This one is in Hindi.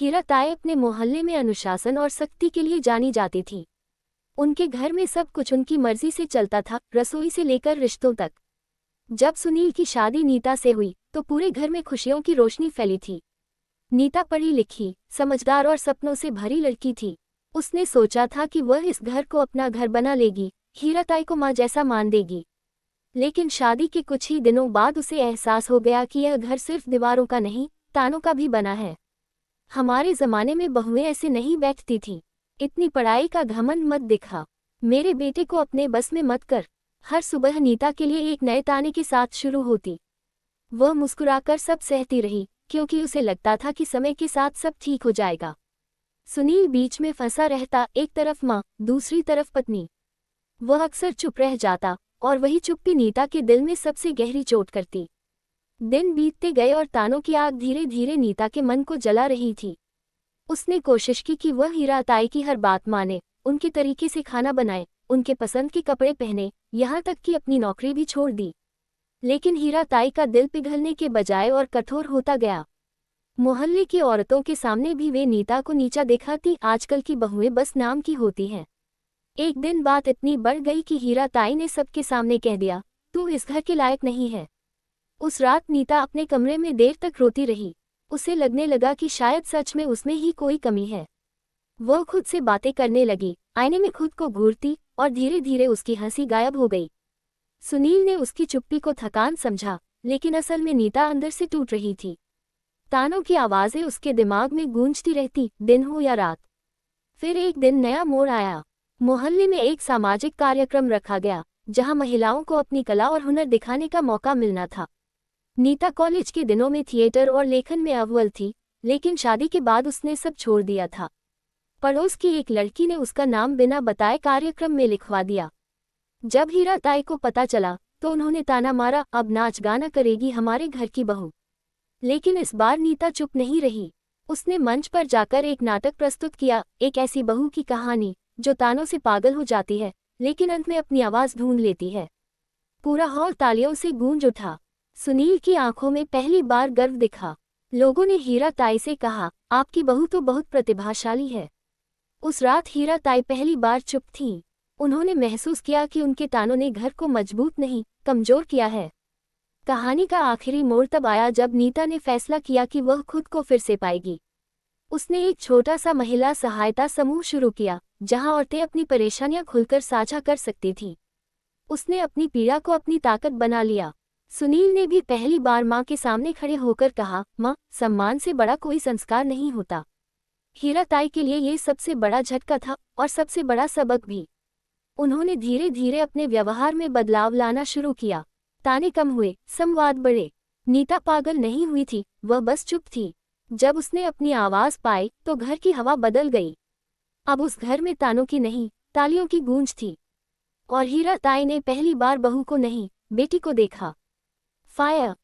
हीरा ताई अपने मोहल्ले में अनुशासन और सख्ती के लिए जानी जाती थी। उनके घर में सब कुछ उनकी मर्जी से चलता था, रसोई से लेकर रिश्तों तक। जब सुनील की शादी नीता से हुई तो पूरे घर में खुशियों की रोशनी फैली थी। नीता पढ़ी लिखी, समझदार और सपनों से भरी लड़की थी। उसने सोचा था कि वह इस घर को अपना घर बना लेगी, हीरा ताई को माँ जैसा मान देगी। लेकिन शादी के कुछ ही दिनों बाद उसे एहसास हो गया कि यह घर सिर्फ दीवारों का नहीं, तानों का भी बना है। हमारे ज़माने में बहुएं ऐसे नहीं बैठती थीं। इतनी पढ़ाई का घमंड मत दिखा, मेरे बेटे को अपने बस में मत कर। हर सुबह नीता के लिए एक नए ताने के साथ शुरू होती। वह मुस्कुराकर सब सहती रही, क्योंकि उसे लगता था कि समय के साथ सब ठीक हो जाएगा। सुनील बीच में फंसा रहता, एक तरफ माँ, दूसरी तरफ पत्नी। वह अक्सर चुप रह जाता, और वही चुप्पी नीता के दिल में सबसे गहरी चोट करती। दिन बीतते गए और तानों की आग धीरे धीरे नीता के मन को जला रही थी। उसने कोशिश की कि वह हीरा ताई की हर बात माने, उनके तरीके से खाना बनाए, उनके पसंद के कपड़े पहने, यहाँ तक कि अपनी नौकरी भी छोड़ दी। लेकिन हीरा ताई का दिल पिघलने के बजाय और कठोर होता गया। मोहल्ले की औरतों के सामने भी वे नीता को नीचा दिखाती। आजकल की बहुएं बस नाम की होती हैं। एक दिन बात इतनी बढ़ गई कि हीरा ताई ने सबके सामने कह दिया, तू इस घर के लायक नहीं है। उस रात नीता अपने कमरे में देर तक रोती रही। उसे लगने लगा कि शायद सच में उसमें ही कोई कमी है। वह खुद से बातें करने लगी, आईने में खुद को घूरती, और धीरे धीरे उसकी हंसी गायब हो गई। सुनील ने उसकी चुप्पी को थकान समझा, लेकिन असल में नीता अंदर से टूट रही थी। तानों की आवाज़ें उसके दिमाग में गूंजती रहती, दिन हो या रात। फिर एक दिन नया मोड़ आया। मोहल्ले में एक सामाजिक कार्यक्रम रखा गया, जहां महिलाओं को अपनी कला और हुनर दिखाने का मौका मिलना था। नीता कॉलेज के दिनों में थिएटर और लेखन में अव्वल थी, लेकिन शादी के बाद उसने सब छोड़ दिया था। पड़ोस की एक लड़की ने उसका नाम बिना बताए कार्यक्रम में लिखवा दिया। जब हीरा ताई को पता चला तो उन्होंने ताना मारा, अब नाच गाना करेगी हमारे घर की बहू। लेकिन इस बार नीता चुप नहीं रही। उसने मंच पर जाकर एक नाटक प्रस्तुत किया, एक ऐसी बहू की कहानी जो तानों से पागल हो जाती है, लेकिन अंत में अपनी आवाज़ ढूंढ लेती है। पूरा हॉल तालियों से गूंज उठा। सुनील की आंखों में पहली बार गर्व दिखा। लोगों ने हीरा ताई से कहा, आपकी बहू तो बहुत प्रतिभाशाली है। उस रात हीरा ताई पहली बार चुप थीं। उन्होंने महसूस किया कि उनके तानों ने घर को मजबूत नहीं, कमजोर किया है। कहानी का आखिरी मोड़ तब आया जब नीता ने फैसला किया कि वह खुद को फिर से पाएगी। उसने एक छोटा सा महिला सहायता समूह शुरू किया, जहां औरतें अपनी परेशानियां खुलकर साझा कर सकती थीं। उसने अपनी पीड़ा को अपनी ताकत बना लिया। सुनील ने भी पहली बार मां के सामने खड़े होकर कहा, मां, सम्मान से बड़ा कोई संस्कार नहीं होता। हीरा ताई के लिए ये सबसे बड़ा झटका था, और सबसे बड़ा सबक भी। उन्होंने धीरे धीरे अपने व्यवहार में बदलाव लाना शुरू किया। ताने कम हुए, संवाद बढ़े। नीता पागल नहीं हुई थी, वह बस चुप थी। जब उसने अपनी आवाज़ पाई तो घर की हवा बदल गई। अब उस घर में तानों की नहीं, तालियों की गूंज थी। और हीरा ताई ने पहली बार बहू को नहीं, बेटी को देखा। फायर।